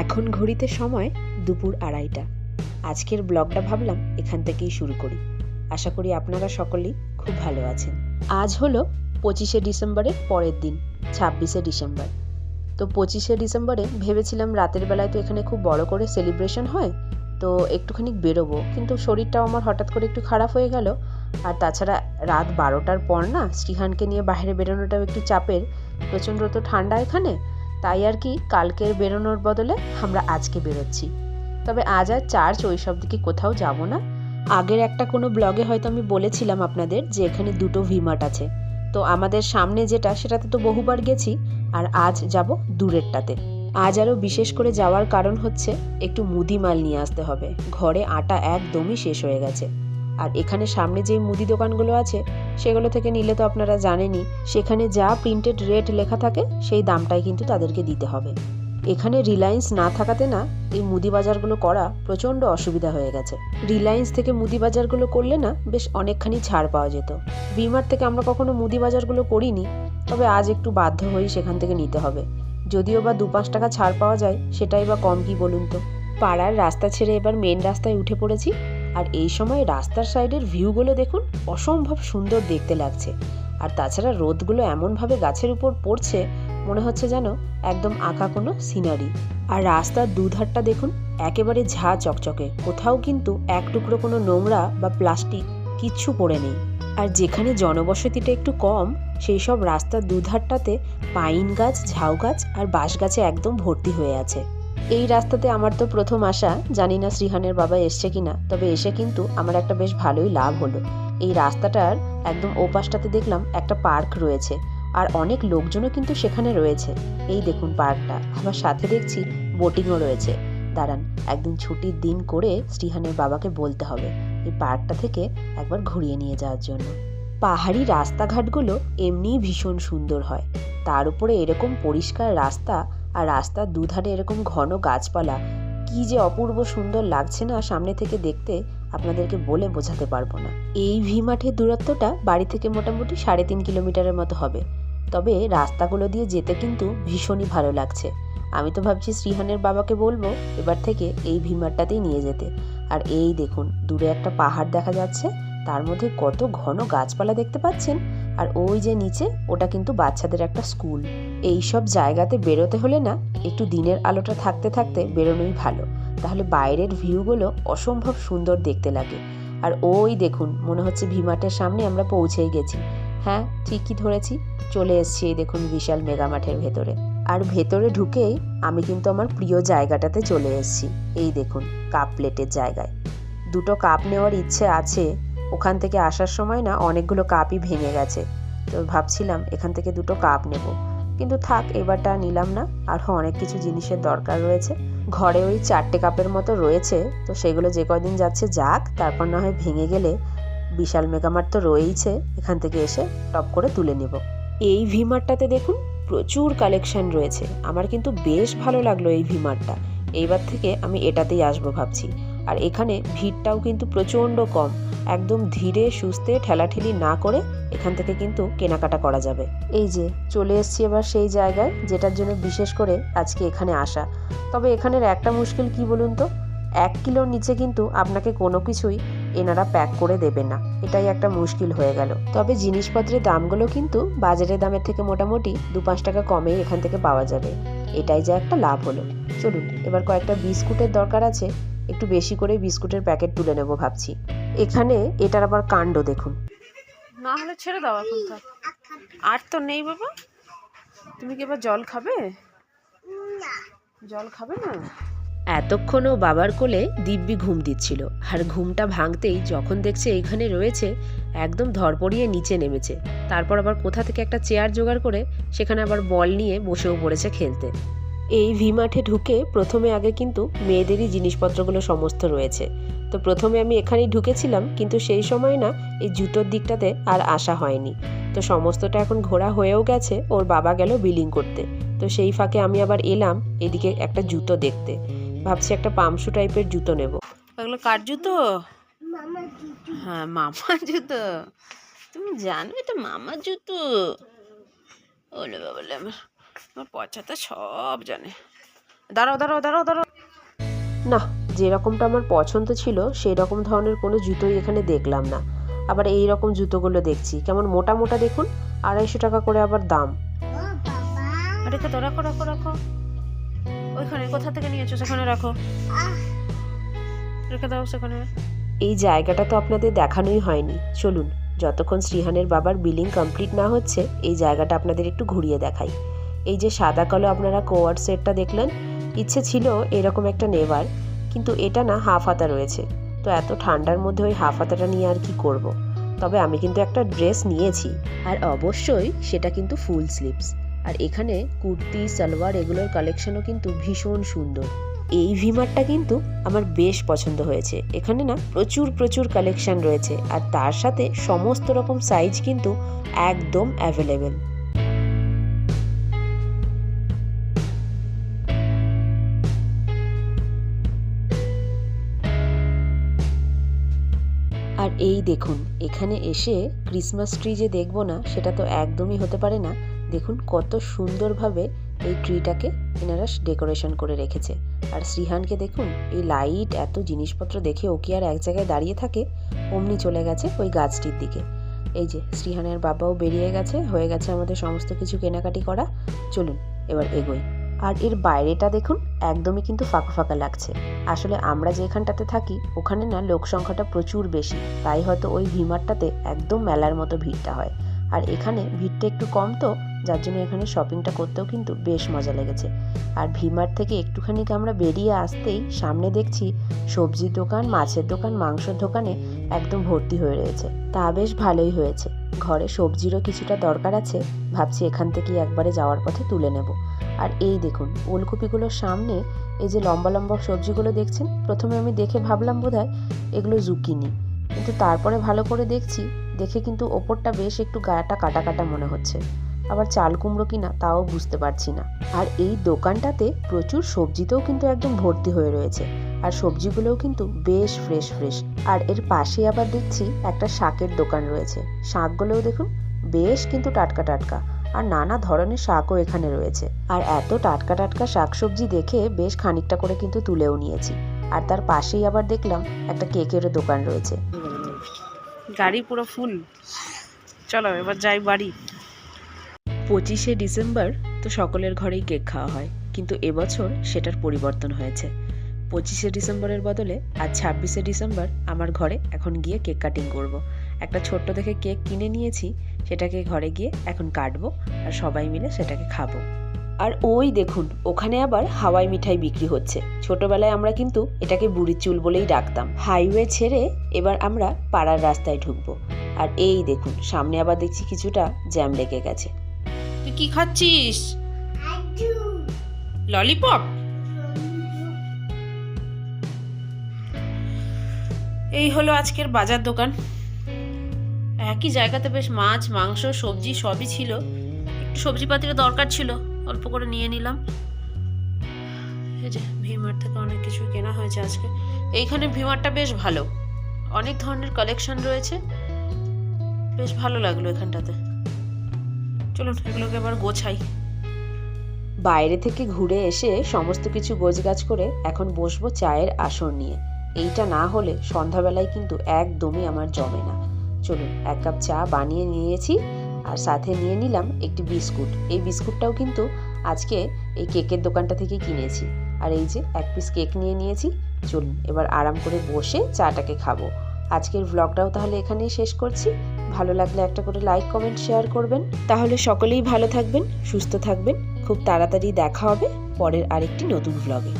এখন ঘড়িতে সময় দুপুর 2:30। আজকের ব্লগটা ভাবলাম এখান থেকেই শুরু করি। আশা করি আপনারা সকলেই খুব ভালো আছেন। আজ হলো 25শে ডিসেম্বরের পরের দিন, 26শে ডিসেম্বর। তো 25শে ডিসেম্বরে ভেবেছিলাম রাতের বেলায় তো এখানে খুব বড় করে সেলিব্রেশন হয়, তো একটুখানি বেরোবো, কিন্তু শরীরটাও আমার হঠাৎ করে একটু খারাপ হয়ে গেল। আর তাছাড়া রাত 12টার পর না শ্রীহানকে নিয়ে বাইরে বেরোনোটাও একটু চাপের, প্রচণ্ড তো ঠান্ডা এখানে। তাই আর কি কালকের বেরোনোর বদলে আমরা আজকে বেরোচ্ছি। তবে আজ আর চার্চ ওই সব দিকে কোথাও যাব না। আগের একটা কোনো ব্লগে হয়তো আমি বলেছিলাম আপনাদের যে এখানে দুটো ভিমার্ট আছে, তো আমাদের সামনে যেটা সেটাতে তো বহুবার গেছি, আর আজ যাব দূরেরটাতে। আজ আরও বিশেষ করে যাওয়ার কারণ হচ্ছে একটু মুদি মাল নিয়ে আসতে হবে, ঘরে আটা একদমই শেষ হয়ে গেছে। আর এখানে সামনে যে মুদি দোকানগুলো আছে সেগুলো থেকে নিলে তো আপনারা জানেনই, সেখানে যা প্রিন্টেড রেট লেখা থাকে সেই দামটাই কিন্তু তাদেরকে দিতে হবে। এখানে রিলায়েন্স না থাকাতে না এই মুদি বাজারগুলো করা প্রচণ্ড অসুবিধা হয়ে গেছে। রিলায়েন্স থেকে মুদি বাজারগুলো করলে না বেশ অনেকখানি ছাড় পাওয়া যেত। ভিমার্ট থেকে আমরা কখনো মুদি বাজারগুলো করিনি, তবে আজ একটু বাধ্য হয়েই সেখান থেকে নিতে হবে। যদিও বা 2-5 টাকা ছাড় পাওয়া যায়, সেটাই বা কম কি বলুন তো। পাড়ার রাস্তা ছেড়ে এবার মেন রাস্তায় উঠে পড়েছি, আর এই সময় রাস্তার সাইডের ভিউগুলো দেখুন, অসম্ভব সুন্দর দেখতে লাগছে। আর তাছাড়া রোদগুলো এমনভাবে গাছের উপর পড়ছে, মনে হচ্ছে যেন একদম আঁকা কোনো সিনারি। আর রাস্তার দুধারটা দেখুন একেবারে ঝা চকচকে, কোথাও কিন্তু এক টুকরো কোনো নোংরা বা প্লাস্টিক কিচ্ছু পড়ে নেই। আর যেখানে জনবসতিটা একটু কম, সেই সব রাস্তার দুধারটাতে পাইন গাছ, ঝাউ গাছ আর বাঁশ গাছে একদম ভর্তি হয়ে আছে। এই রাস্তাতে আমার তো প্রথম আসা, জানি না শ্রীহানের বাবা এসছে কিনা, তবে এসে কিন্তু আমার একটা বেশ ভালোই লাভ হলো। এই রাস্তাটার একদম ওপাশটাতে দেখলাম একটা পার্ক রয়েছে, আর অনেক লোকজনও কিন্তু সেখানে রয়েছে। এই দেখুন পার্কটা, আবার সাথে দেখছি বোটিংও রয়েছে। দাঁড়ান, একদিন ছুটির দিন করে শ্রীহানের বাবাকে বলতে হবে এই পার্কটা থেকে একবার ঘুরিয়ে নিয়ে যাওয়ার জন্য। পাহাড়ি রাস্তাঘাটগুলো এমনিই ভীষণ সুন্দর হয়, তার উপরে এরকম পরিষ্কার রাস্তা, আর রাস্তার দুধারে এরকম ঘন গাছপালা, কি যে অপূর্ব সুন্দর লাগছে না সামনে থেকে দেখতে, আপনাদেরকে বলে বোঝাতে পারবো না। এই ভি মাঠের দূরত্বটা বাড়ি থেকে মোটামুটি 3.5 কিলোমিটারের মতো হবে, তবে রাস্তাগুলো দিয়ে যেতে কিন্তু ভীষণই ভালো লাগছে। আমি তো ভাবছি শ্রীহানের বাবাকে বলবো এবার থেকে এই ভি মাঠটাতেই নিয়ে যেতে। আর এই দেখুন দূরে একটা পাহাড় দেখা যাচ্ছে, তার মধ্যে কত ঘন গাছপালা দেখতে পাচ্ছেন। আর ওই যে নিচে, ওটা কিন্তু বাচ্চাদের একটা স্কুল। এই সব জায়গাতে বেরোতে হলে না একটু দিনের আলোটা থাকতে থাকতে বেরোনোই ভালো, তাহলে বাইরের ভিউগুলো অসম্ভব সুন্দর দেখতে লাগে। আর ওই দেখুন মনে হচ্ছে ভিমার্টের সামনে আমরা পৌঁছেই গেছি। হ্যাঁ, ঠিকই ধরেছি, চলে এসেছি এই দেখুন বিশাল মেগা মাঠের ভেতরে। আর ভেতরে ঢুকেই আমি কিন্তু আমার প্রিয় জায়গাটাতে চলে এসেছি। এই দেখুন কাপ প্লেটের জায়গায় দুটো কাপ নেওয়ার ইচ্ছে আছে। ওখান থেকে আসার সময় না অনেকগুলো কাপই ভেঙে গেছে, তো ভাবছিলাম এখান থেকে দুটো কাপ নেব, কিন্তু থাক, এবারটা নিলাম না। আরও অনেক কিছু জিনিসের দরকার রয়েছে, ঘরে ওই 4টে কাপের মতো রয়েছে, তো সেগুলো যে কদিন যাচ্ছে যাক, তারপর না হয় ভেঙে গেলে বিশাল মেগামার্ট তো রয়েইছে, এখান থেকে এসে টপ করে তুলে নেব। এই ভিমার্টটাতে দেখুন প্রচুর কালেকশন রয়েছে, আমার কিন্তু বেশ ভালো লাগলো এই ভিমার্টটা। এইবার থেকে আমি এটাতেই আসবো ভাবছি। আর এখানে ভিড়টাও কিন্তু প্রচণ্ড কম, একদম ধীরে সুস্থে ঠেলাঠেলি না করে এখান থেকে কিন্তু কেনাকাটা করা যাবে। এই যে চলে এসেছি এবার সেই জায়গায় যেটার জন্য বিশেষ করে আজকে এখানে আসা। তবে এখানের একটা মুশকিল কি বলুন তো, 1 কিলোর নিচে কিন্তু আপনাকে কোনো কিছুই এনারা প্যাক করে দেবে না, এটাই একটা মুশকিল হয়ে গেল। তবে জিনিসপত্রের দামগুলো কিন্তু বাজারের দামের থেকে মোটামুটি 2-5 টাকা কমেই এখান থেকে পাওয়া যাবে, এটাই যা একটা লাভ হলো। চলুন এবার কয়েকটা বিস্কুটের দরকার আছে, একটু বেশি করে বিস্কুটের প্যাকেট তুলে নেব ভাবছি। এখানে এটার আবার কাণ্ড দেখুন। না হলে ছেড়ে দাও এখন, থাক। আর তো নেই বাবা, তুমি কি এবার জল খাবে? জল খাবে না? এতক্ষণও বাবার কোলে দিব্যি ঘুম দিচ্ছিল, আর ঘুমটা ভাঙতেই যখন দেখছে এইখানে রয়েছে, একদম ধরপড়িয়ে নিচে নেমেছে। তারপর আবার কোথা থেকে একটা চেয়ার জোগাড় করে সেখানে আবার বল নিয়ে বসেও পড়েছে খেলতে। এই ভি মাঠে ঢুকে প্রথমে আগে কিন্তু মেয়েদেরই জিনিসপত্রগুলো সমস্ত রয়েছে, তো প্রথমে আমি এখানেই ঢুকেছিলাম, কিন্তু সেই সময় না এই জুতোর দিকটাতে আর আসা হয়নি। তো সমস্তটা এখন ঘোরা হয়েও গেছে, ওর বাবা গেল বিলিং করতে, তো সেই ফাঁকে আমি আবার এলাম এদিকে একটা জুতো দেখতে। ভাবছি একটা পামশু টাইপের জুতো নেব। ওগুলো কার জুতো? হ্যাঁ, মামার জুতো। তুমি জানো এটা মামার জুতো? ওলে বাবা, আমার পচাটা সব জানে। দাঁড়াও দাঁড়াও দাঁড়াও দাঁড়াও। না, যেরকমটা আমার পছন্দ ছিল সেই রকম ধরনের কোনো জুতোই এখানে দেখলাম না। আবার এই রকম জুতোগুলো দেখছি কেমন মোটা মোটা, দেখুন 250 টাকা করে আবার দাম। রেখো তো, রাখো রাখো রাখো, ওইখানে কোথা থেকে নিয়েছো সেখানে রাখো, রেখে দাও সেখানে। এই জায়গাটা তো আপনাদের দেখানোই হয়নি, চলুন যতক্ষণ শ্রীহানের বাবার বিলিং কমপ্লিট না হচ্ছে এই জায়গাটা আপনাদের একটু ঘুরিয়ে দেখাই। এই যে সাদা কালো আপনারা কোয়ার্ড সেটটা দেখলেন, ইচ্ছে ছিল এরকম একটা নেবার, কিন্তু এটা না হাফ হাতা রয়েছে, তো এত ঠান্ডার মধ্যে ওই হাফ হাতাটা নিয়ে আর কি করব। তবে আমি কিন্তু একটা ড্রেস নিয়েছি, আর অবশ্যই সেটা কিন্তু ফুল স্লিভস। আর এখানে কুর্তি, সালোয়ার এগুলোর কালেকশনও কিন্তু ভীষণ সুন্দর। এই ভিমারটা কিন্তু আমার বেশ পছন্দ হয়েছে। এখানে না প্রচুর প্রচুর কালেকশন রয়েছে, আর তার সাথে সমস্ত রকম সাইজ কিন্তু একদম অ্যাভেলেবেল। আর এই দেখুন, এখানে এসে ক্রিসমাস ট্রি যে দেখবো না সেটা তো একদমই হতে পারে না। দেখুন কত সুন্দরভাবে এই ট্রিটাকে এনারা ডেকোরেশন করে রেখেছে। আর শ্রীহানকে দেখুন, এই লাইট এত জিনিসপত্র দেখে ও কি আর এক জায়গায় দাঁড়িয়ে থাকে, অমনি চলে গেছে ওই গাছটির দিকে। এই যে শ্রীহানের বাবাও বেরিয়ে গেছে, হয়ে গেছে আমাদের সমস্ত কিছু কেনাকাটি করা। চলুন এবার এগোই। আর এর বাইরেটা দেখুন, একদমই কিন্তু ফাঁকা ফাঁকা লাগছে। আসলে আমরা যেখানটাতে থাকি ওখানে না লোক সংখ্যাটা প্রচুর বেশি, তাই হয়তো ওই ভিমারটাতে একদম মেলার মতো ভিড়টা হয়। আর এখানে ভিড়টা একটু কম, তো যার জন্য এখানে শপিংটা করতেও কিন্তু বেশ মজা লেগেছে। আর ভিমার থেকে একটুখানি আমরা বেরিয়ে আসতেই সামনে দেখছি সবজির দোকান, মাছের দোকান, মাংসের দোকানে একদম ভর্তি হয়ে রয়েছে। তা বেশ ভালোই হয়েছে, ঘরে সবজিরও কিছুটা দরকার আছে, ভাবছি এখান থেকেই একবারে যাওয়ার পথে তুলে নেব। আর এই দেখুন ওলকপিগুলোর সামনে এই যে লম্বা লম্বা সবজিগুলো দেখছেন, প্রথমে আমি দেখে ভাবলাম বোধহয় এগুলো জুকিনি, কিন্তু তারপরে ভালো করে দেখে কিন্তু ওপরটা বেশ একটু গাটা কাটা কাটা মনে হচ্ছে। আবার চাল কুমড়ো কিনা তাও বুঝতে পারছি না। আর এই দোকানটাতে প্রচুর সবজিতেও কিন্তু একদম ভর্তি হয়ে রয়েছে, আর সবজিগুলোও কিন্তু বেশ ফ্রেশ ফ্রেশ। আর এর পাশে আবার দেখছি একটা শাকের দোকান রয়েছে, শাকগুলোও দেখুন বেশ কিন্তু টাটকা টাটকা, আর নানা ধরনের শাকও এখানে রয়েছে। আর এত টাটকা টাটকা শাকসবজি দেখে বেশ খানিকটা করে কিন্তু তুলেও নিয়েছি। আর তার পাশেই আবার দেখলাম একটা কেকেরও দোকান রয়েছে। গাড়ি পুরো ফুল, চলো এবার যাই বাড়ি। 25শে ডিসেম্বর তো সকলের ঘরেই কেক খাওয়া হয়, কিন্তু এবছর সেটার পরিবর্তন হয়েছে। 25শে ডিসেম্বরের বদলে আজ 26শে ডিসেম্বর আমার ঘরে এখন গিয়ে কেক কাটিং করব। একটা ছোট্ট দেখে কেক কিনে নিয়েছি, সেটাকে ঘরে গিয়ে এখন কাটবো আর সবাই মিলে সেটাকে খাবো। আর ওই দেখুন ওখানে আবার হাওয়াই মিঠাই বিক্রি হচ্ছে। ছোটবেলায় আমরা কিন্তু এটাকে বুড়ির চুল বলেই ডাকতাম। হাইওয়ে ছেড়ে এবার আমরা পাড়ার রাস্তায় ঢুকবো। আর এই দেখুন সামনে আবার দেখছি কিছুটা জ্যাম লেগে গেছে। তুই কি খাচ্ছিস? ললিপপ। এই হলো আজকের বাজার দোকান। একই জায়গাতে বেশ মাছ, মাংস, সবজি সবই ছিল। একটু সবজিপাতির দরকার ছিল, অল্প করে নিয়ে নিলাম। এই যে ভিমার্ট থেকে অনেক কিছু কেনা হয়েছে আজকে। এইখানে ভিমার্টটা বেশ ভালো, অনেক ধরনের কালেকশন রয়েছে, বেশ ভালো লাগলো এখানটাতে। চলুন এগুলোকে এবার গোছাই। বাইরে থেকে ঘুরে এসে সমস্ত কিছু গোছগাছ করে এখন বসবো চায়ের আসর নিয়ে। এইটা না হলে সন্ধ্যাবেলায় কিন্তু একদমই আমার জমে না। চলুন 1 কাপ চা বানিয়ে নিয়েছি, আর সাথে নিয়ে নিলাম একটি বিস্কুট। এই বিস্কুটটাও কিন্তু আজকে এই কেকের দোকানটা থেকে কিনেছি। আর এই যে 1 পিস কেক নিয়ে নিয়েছি। চলুন এবার আরাম করে বসে চাটাকে খাবো। আজকের ভ্লগটাও তাহলে এখানেই শেষ করছি। ভালো লাগলে একটা করে লাইক, কমেন্ট, শেয়ার করবেন। তাহলে সকলেই ভালো থাকবেন, সুস্থ থাকবেন। খুব তাড়াতাড়ি দেখা হবে পরের আরেকটি নতুন ভ্লগে।